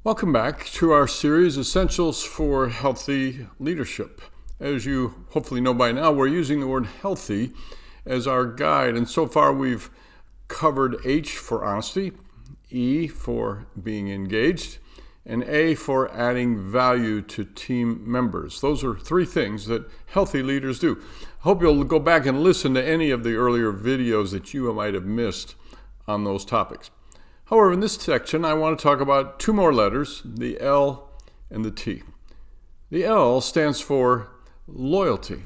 Welcome back to our series, Essentials for Healthy Leadership. As you hopefully know by now, we're using the word healthy as our guide. And so far we've covered H for honesty, E for being engaged, and A for adding value to team members. Those are three things that healthy leaders do. I hope you'll go back and listen to any of the earlier videos that you might have missed on those topics. However, in this section, I want to talk about two more letters, the L and the T. The L stands for loyalty.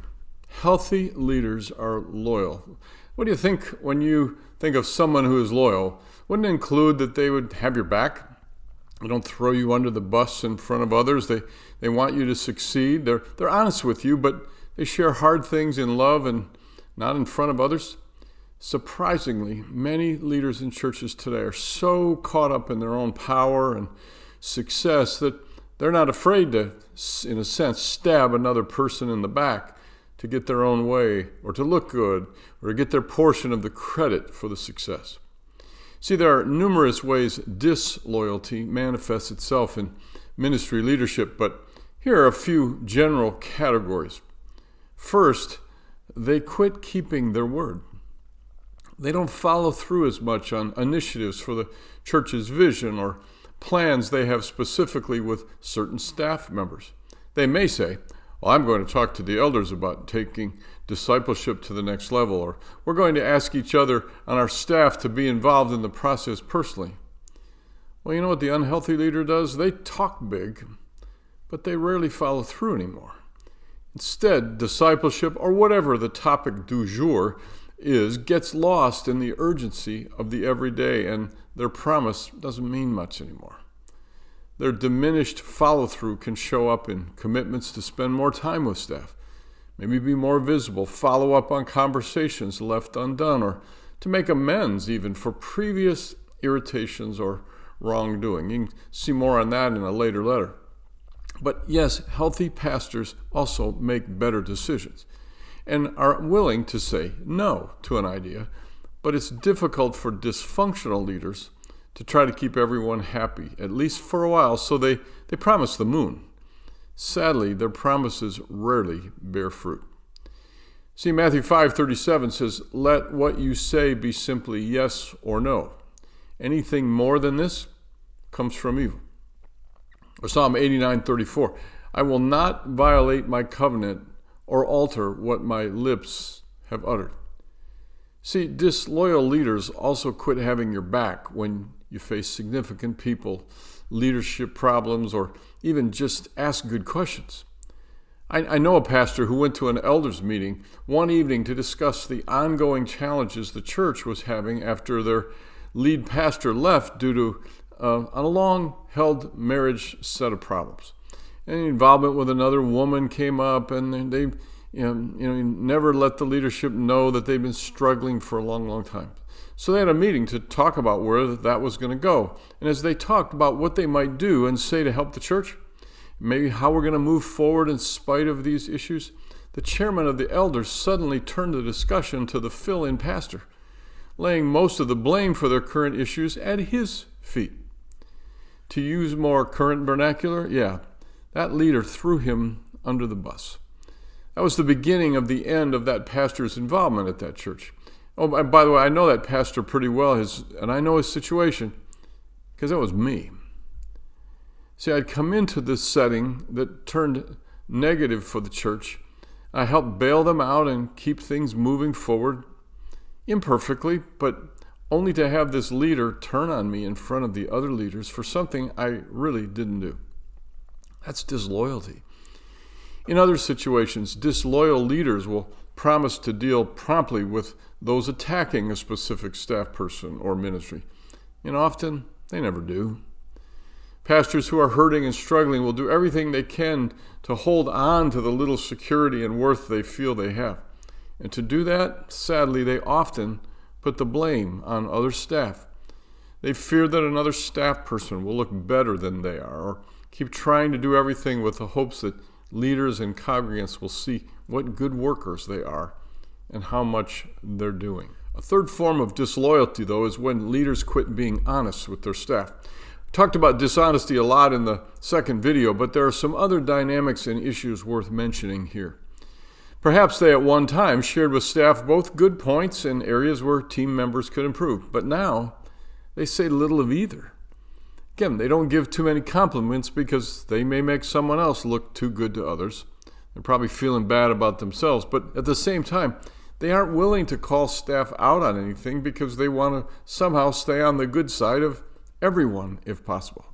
Healthy leaders are loyal. What do you think when you think of someone who is loyal? Wouldn't it include that they would have your back? They don't throw you under the bus in front of others. They want you to succeed. They're honest with you, but they share hard things in love and not in front of others. Surprisingly, many leaders in churches today are so caught up in their own power and success that they're not afraid to, in a sense, stab another person in the back to get their own way or to look good or to get their portion of the credit for the success. See, there are numerous ways disloyalty manifests itself in ministry leadership, but here are a few general categories. First, they quit keeping their word. They don't follow through as much on initiatives for the church's vision or plans they have specifically with certain staff members. They may say, well, I'm going to talk to the elders about taking discipleship to the next level, or we're going to ask each other on our staff to be involved in the process personally. Well, you know what the unhealthy leader does? They talk big, but they rarely follow through anymore. Instead, discipleship, or whatever the topic du jour is, gets lost in the urgency of the everyday, and their promise doesn't mean much anymore. Their diminished follow-through can show up in commitments to spend more time with staff, maybe be more visible, follow up on conversations left undone, or to make amends even for previous irritations or wrongdoing. You can see more on that in a later letter. But yes, healthy pastors also make better decisions and are willing to say no to an idea, but it's difficult for dysfunctional leaders to try to keep everyone happy, at least for a while, so they promise the moon. Sadly, their promises rarely bear fruit. See, Matthew 5:37 says, "Let what you say be simply yes or no. Anything more than this comes from evil." Or Psalm 89:34, "I will not violate my covenant or alter what my lips have uttered." See, disloyal leaders also quit having your back when you face significant people, leadership problems, or even just ask good questions. I know a pastor who went to an elders meeting one evening to discuss the ongoing challenges the church was having after their lead pastor left due to a long-held marriage set of problems. And involvement with another woman came up, and they never let the leadership know that they've been struggling for a long, long time. So they had a meeting to talk about where that was going to go. And as they talked about what they might do and say to help the church, maybe how we're going to move forward in spite of these issues, the chairman of the elders suddenly turned the discussion to the fill-in pastor, laying most of the blame for their current issues at his feet. To use more current vernacular, that leader threw him under the bus. That was the beginning of the end of that pastor's involvement at that church. Oh, and by the way, I know that pastor pretty well, and I know his situation, because that was me. See, I'd come into this setting that turned negative for the church. I helped bail them out and keep things moving forward, imperfectly, but only to have this leader turn on me in front of the other leaders for something I really didn't do. That's disloyalty. In other situations, disloyal leaders will promise to deal promptly with those attacking a specific staff person or ministry. And often, they never do. Pastors who are hurting and struggling will do everything they can to hold on to the little security and worth they feel they have. And to do that, sadly, they often put the blame on other staff. They fear that another staff person will look better than they are, or keep trying to do everything with the hopes that leaders and congregants will see what good workers they are and how much they're doing. A third form of disloyalty, though, is when leaders quit being honest with their staff. Talked about dishonesty a lot in the second video, but there are some other dynamics and issues worth mentioning here. Perhaps they at one time shared with staff both good points and areas where team members could improve, but now they say little of either. Again, they don't give too many compliments because they may make someone else look too good to others. They're probably feeling bad about themselves, but at the same time, they aren't willing to call staff out on anything because they want to somehow stay on the good side of everyone if possible.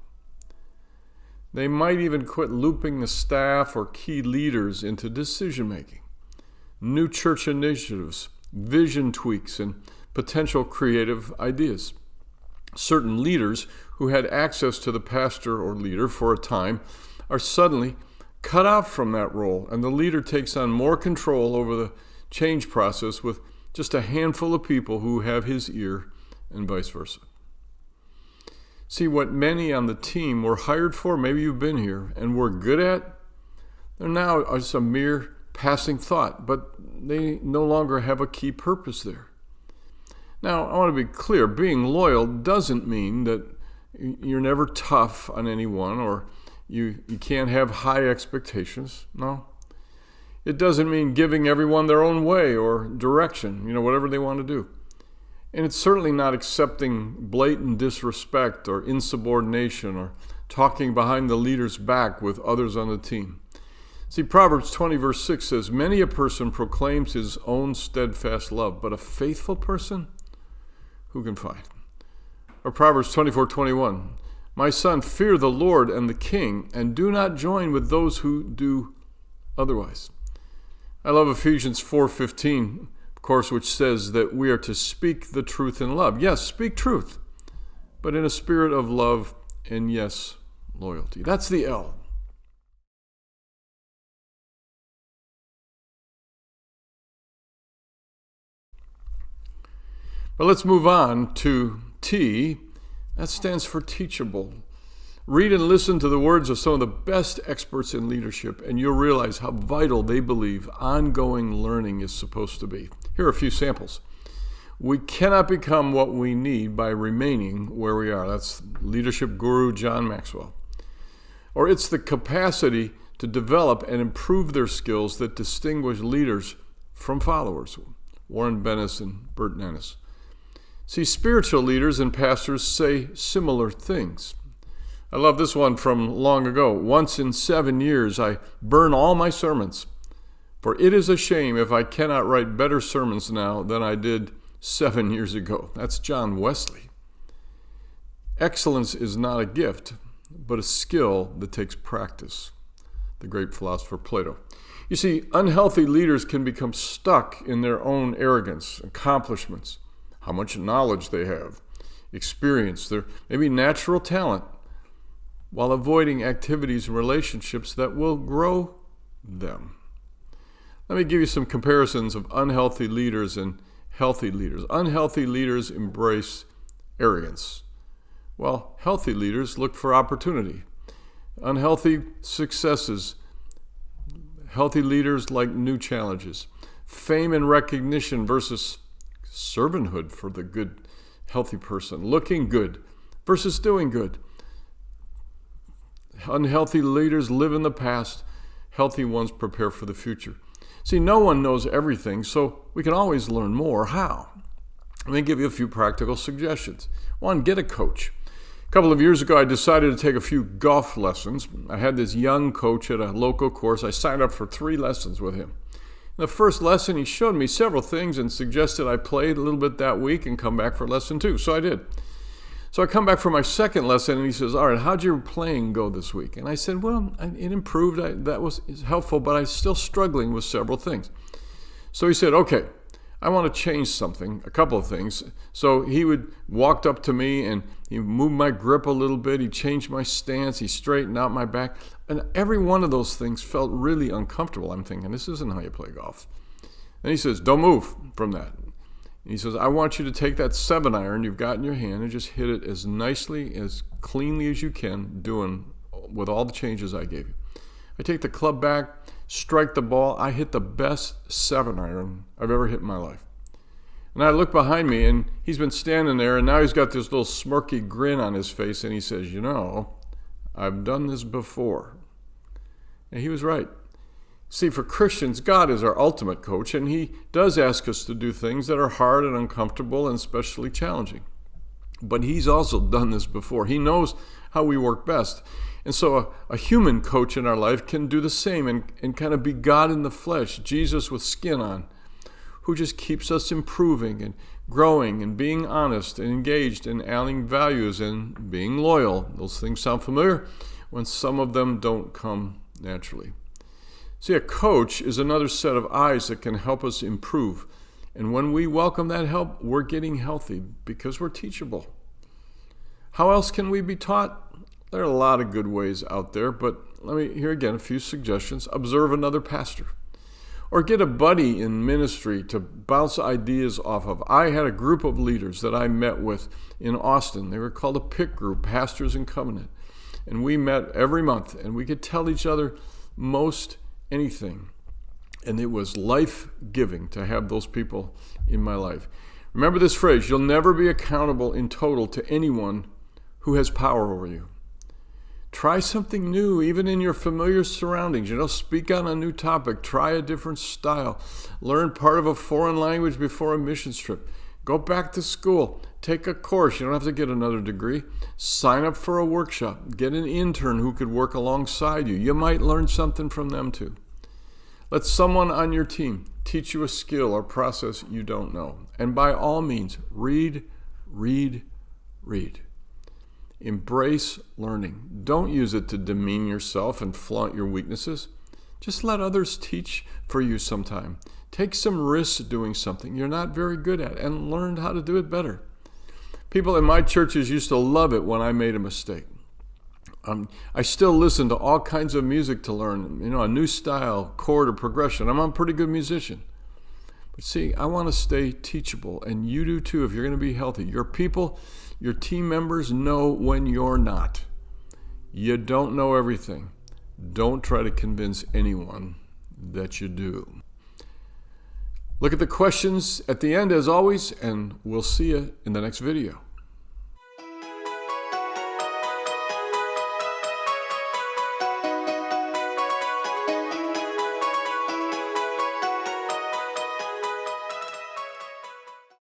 They might even quit looping the staff or key leaders into decision making, new church initiatives, vision tweaks, and potential creative ideas. Certain leaders who had access to the pastor or leader for a time are suddenly cut off from that role, and the leader takes on more control over the change process with just a handful of people who have his ear and vice versa. See, what many on the team were hired for, maybe you've been here, and were good at, they're now just a mere passing thought, but they no longer have a key purpose there. Now, I want to be clear, being loyal doesn't mean that you're never tough on anyone or you can't have high expectations. No. It doesn't mean giving everyone their own way or direction, whatever they want to do. And it's certainly not accepting blatant disrespect or insubordination or talking behind the leader's back with others on the team. See, Proverbs 20 verse 6 says, "Many a person proclaims his own steadfast love, but a faithful person, who can find?" Or Proverbs 24:21, "My son, fear the Lord and the king, and do not join with those who do otherwise." I love Ephesians 4:15, of course, which says that we are to speak the truth in love. Yes, speak truth, but in a spirit of love and, yes, loyalty. That's the L. But let's move on to T. That stands for teachable. Read and listen to the words of some of the best experts in leadership, and you'll realize how vital they believe ongoing learning is supposed to be. Here are a few samples. We cannot become what we need by remaining where we are. That's leadership guru John Maxwell. Or it's the capacity to develop and improve their skills that distinguish leaders from followers. Warren Bennis and Bert Nennis. See, spiritual leaders and pastors say similar things. I love this one from long ago. "Once in 7 years, I burn all my sermons, for it is a shame if I cannot write better sermons now than I did 7 years ago." That's John Wesley. Excellence is not a gift, but a skill that takes practice. The great philosopher Plato. You see, unhealthy leaders can become stuck in their own arrogance, accomplishments, how much knowledge they have, experience, their maybe natural talent, while avoiding activities and relationships that will grow them. Let me give you some comparisons of unhealthy leaders and healthy leaders. Unhealthy leaders embrace arrogance, while healthy leaders look for opportunity. Unhealthy successes, healthy leaders like new challenges. Fame and recognition versus servanthood for the good, healthy person. Looking good versus doing good. Unhealthy leaders live in the past. Healthy ones prepare for the future. See, no one knows everything, so we can always learn more. How? Let me give you a few practical suggestions. One, get a coach. A couple of years ago, I decided to take a few golf lessons. I had this young coach at a local course. I signed up for 3 lessons with him. In the first lesson, he showed me several things and suggested I play a little bit that week and come back for lesson 2. So I did. So I come back for my second lesson, and he says, "All right, how'd your playing go this week?" And I said, "Well, it improved. That was helpful, but I'm still struggling with several things." So he said, "Okay, I want to change something, a couple of things." So he walked up to me, and he moved my grip a little bit. He changed my stance. He straightened out my back. And every one of those things felt really uncomfortable. I'm thinking, this isn't how you play golf. And he says, "Don't move from that." He says, "I want you to take that 7-iron you've got in your hand and just hit it as nicely, as cleanly as you can, doing with all the changes I gave you." I take the club back, strike the ball. I hit the best 7-iron I've ever hit in my life. And I look behind me, and he's been standing there, and now he's got this little smirky grin on his face, and he says, I've done this before. And he was right. See, for Christians, God is our ultimate coach, and he does ask us to do things that are hard and uncomfortable and especially challenging. But he's also done this before. He knows how we work best. And so a human coach in our life can do the same and kind of be God in the flesh, Jesus with skin on, who just keeps us improving and growing and being honest and engaged and adding values and being loyal. Those things sound familiar when some of them don't come naturally. See, a coach is another set of eyes that can help us improve. And when we welcome that help, we're getting healthy because we're teachable. How else can we be taught? There are a lot of good ways out there, but let me hear again a few suggestions. Observe another pastor. Or get a buddy in ministry to bounce ideas off of. I had a group of leaders that I met with in Austin. They were called a PIC group, Pastors in Covenant. And we met every month, and we could tell each other most anything. And it was life-giving to have those people in my life. Remember this phrase, you'll never be accountable in total to anyone who has power over you. Try something new, even in your familiar surroundings. Speak on a new topic. Try a different style. Learn part of a foreign language before a missions trip. Go back to school. Take a course. You don't have to get another degree. Sign up for a workshop. Get an intern who could work alongside you. You might learn something from them too. Let someone on your team teach you a skill or process you don't know. And by all means, read. Embrace learning. Don't use it to demean yourself and flaunt your weaknesses. Just let others teach for you sometime. Take some risks doing something you're not very good at and learn how to do it better. People in my churches used to love it when I made a mistake. I still listen to all kinds of music to learn, a new style, chord, or progression. I'm a pretty good musician. But see, I want to stay teachable, and you do too if you're going to be healthy. Your people, your team members know when you're not. You don't know everything. Don't try to convince anyone that you do. Look at the questions at the end as always, and we'll see you in the next video.